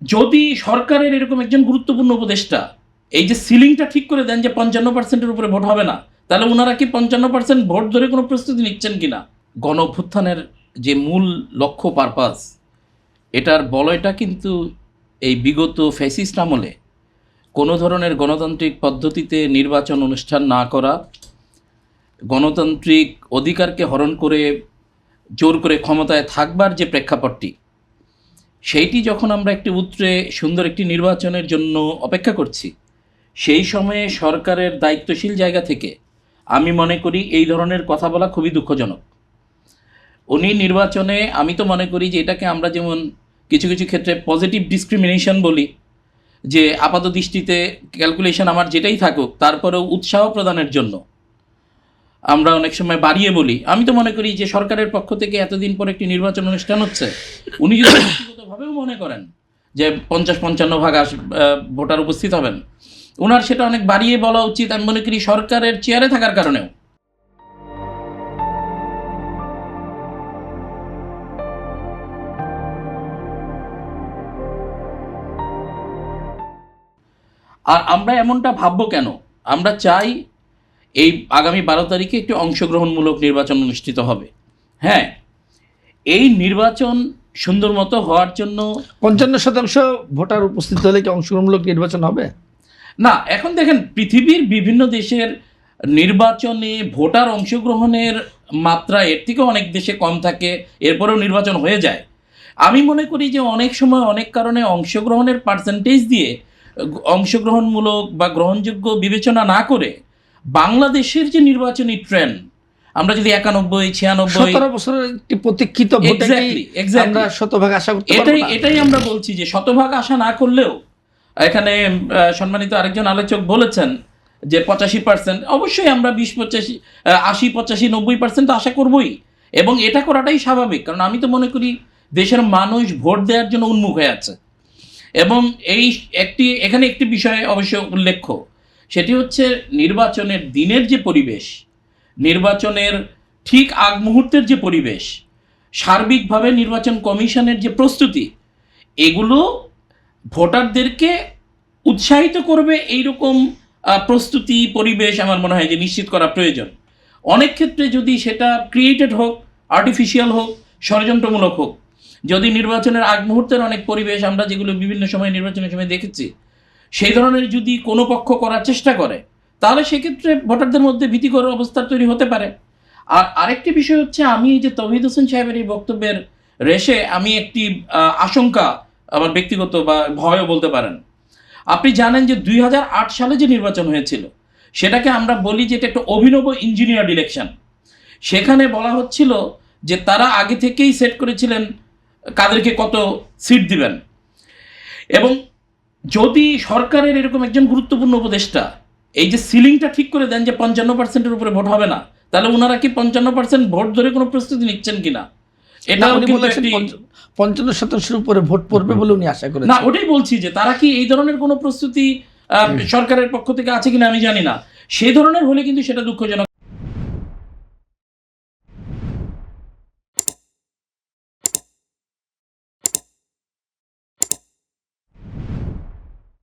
যদি সরকারের এরকম একজন গুরুত্বপূর্ণ উপদেষ্টা এই যে সিলিংটা ঠিক করে দেন যে ৫৫%-এর উপরে ভোট হবে না, তাহলে ওনারা কি ৫৫% ভোট ধরে কোনো প্রস্তুতি নিচ্ছেন কিনা? গণ অভ্যুত্থানের যে মূল লক্ষ্য পারপাস, এটার বলয়টা কিন্তু এই বিগত ফ্যাসিস্ট আমলে কোনো ধরনের গণতান্ত্রিক পদ্ধতিতে নির্বাচন অনুষ্ঠান না করা, গণতান্ত্রিক অধিকারকে হরণ করে জোর করে ক্ষমতায় থাকবার যে প্রেক্ষাপটটি, সেইটি যখন আমরা একটি উতরে সুন্দর একটি নির্বাচনের জন্য অপেক্ষা করছি, সেই সময়ে সরকারের দায়িত্বশীল জায়গা থেকে আমি মনে করি এই ধরনের কথা বলা খুবই দুঃখজনক। উনি নির্বাচনে, আমি তো মনে করি যে এটাকে আমরা যেমন কিছু কিছু ক্ষেত্রে পজিটিভ ডিসক্রিমিনেশন বলি, যে আপাত দৃষ্টিতে ক্যালকুলেশন আমার যেটাই থাকুক তারপরেও উৎসাহ প্রদানের জন্য আমরা অনেক সময় বাড়িয়ে বলি। আমি তো মনে করি যে সরকারের পক্ষ থেকে এতদিন পর একটি নির্বাচন অনুষ্ঠান হচ্ছে, উনি যদি ব্যক্তিগতভাবেও মনে করেন যে ৫০-৫৫% ভোটার উপস্থিত হবেন, ওনার সেটা অনেক বাড়িয়ে বলা উচিত। আমি মনে করি সরকারের চেয়ারে থাকার কারণেও। আর আমরা এমনটা ভাববো কেন? আমরা চাই এই আগামী ১২ তারিখে একটি অংশগ্রহণমূলক নির্বাচন অনুষ্ঠিত হবে। হ্যাঁ, এই নির্বাচন সুন্দর মতো হওয়ার জন্য ৫৫% ভোটার উপস্থিত হলে কি অংশগ্রহণমূলক নির্বাচন হবে? না, এখন দেখেন পৃথিবীর বিভিন্ন দেশের নির্বাচনে ভোটার অংশগ্রহণের মাত্রা এর থেকেও অনেক দেশে কম থাকে, এরপরেও নির্বাচন হয়ে যায়। আমি মনে করি যে অনেক সময় অনেক কারণে অংশগ্রহণের পার্সেন্টেজ দিয়ে অংশগ্রহণমূলক বা গ্রহণযোগ্য বিবেচনা না করে বাংলাদেশের যে নির্বাচনী ট্রেন্ড, আমরা যদি ৯১-৯৬ ১৭ বছরের একটি প্রতীক্ষিত ভোটে আমরা শতভাগ আশা করতে পারবো না? এটাই আমরা বলছি যে শতভাগ আশা না করলেও এখানে সম্মানিত আরেকজন আলোচক বলেছেন যে ৮৫%, অবশ্যই আমরা ২০-৮৫, ৮০-৮৫-৯০% আশা করবই, এবং এটা করাটাই স্বাভাবিক। কারণ আমি তো মনে করি দেশের মানুষ ভোট দেওয়ার জন্য উন্মুখ হয়ে আছে। এবং এখানে একটি বিষয় অবশ্য উল্লেখ্য, সেটি হচ্ছে নির্বাচনের দিনের যে পরিবেশ, নির্বাচনের ঠিক আগ মুহূর্তের যে পরিবেশ, সার্বিকভাবে নির্বাচন কমিশনের যে প্রস্তুতি, এগুলো ভোটারদেরকে উৎসাহিত করবে। এইরকম প্রস্তুতি পরিবেশ আমার মনে হয় যে নিশ্চিত করা প্রয়োজন। অনেক ক্ষেত্রে যদি সেটা ক্রিয়েটেড হোক, আর্টিফিশিয়াল হোক, ষড়যন্ত্রমূলক হোক, যদি নির্বাচনের আগ মুহূর্তের অনেক পরিবেশ আমরা যেগুলো বিভিন্ন সময় নির্বাচনের সময় দেখেছি, সেই ধরনের যদি কোনো পক্ষ করার চেষ্টা করে, তাহলে সেক্ষেত্রে ভোটারদের মধ্যে ভীতিকর অবস্থা তৈরি হতে পারে। আর আরেকটি বিষয় হচ্ছে, আমি এই যে তৌহিদ হোসেন সাহেবের এই বক্তব্যের রেশে আমি একটি আশঙ্কা, আমার ব্যক্তিগত বা ভয়ও বলতে পারেন। আপনি জানেন যে ২০০৮ সালে যে নির্বাচন হয়েছিল, সেটাকে আমরা বলি যে এটা একটা অভিনব ইঞ্জিনিয়ার্ড ইলেকশন। সেখানে বলা হচ্ছিল যে তারা আগে থেকেই সেট করেছিলেন কাদেরকে কত সিট দিবেন, এবং যদি সরকারের এরকম একজন গুরুত্বপূর্ণ উপদেষ্টা এই যে সিলিংটা ঠিক করে দেন যে ৫৫%-এর উপরে ভোট হবে না, তাহলে ওনারা কি ৫৫% ভোট ধরে কোনো প্রস্তুতি নিচ্ছেন কিনা? এটা উনি বলেছেন ৫৫%-এর উপরে ভোট পড়বে বলে উনি আশা করেন। না, ওটাই বলছি যে তারা কি এই ধরনের কোনো প্রস্তুতি সরকারের পক্ষ থেকে আছে কিনা আমি জানি না। সেই ধরনের হলে কিন্তু সেটা দুঃখজনক।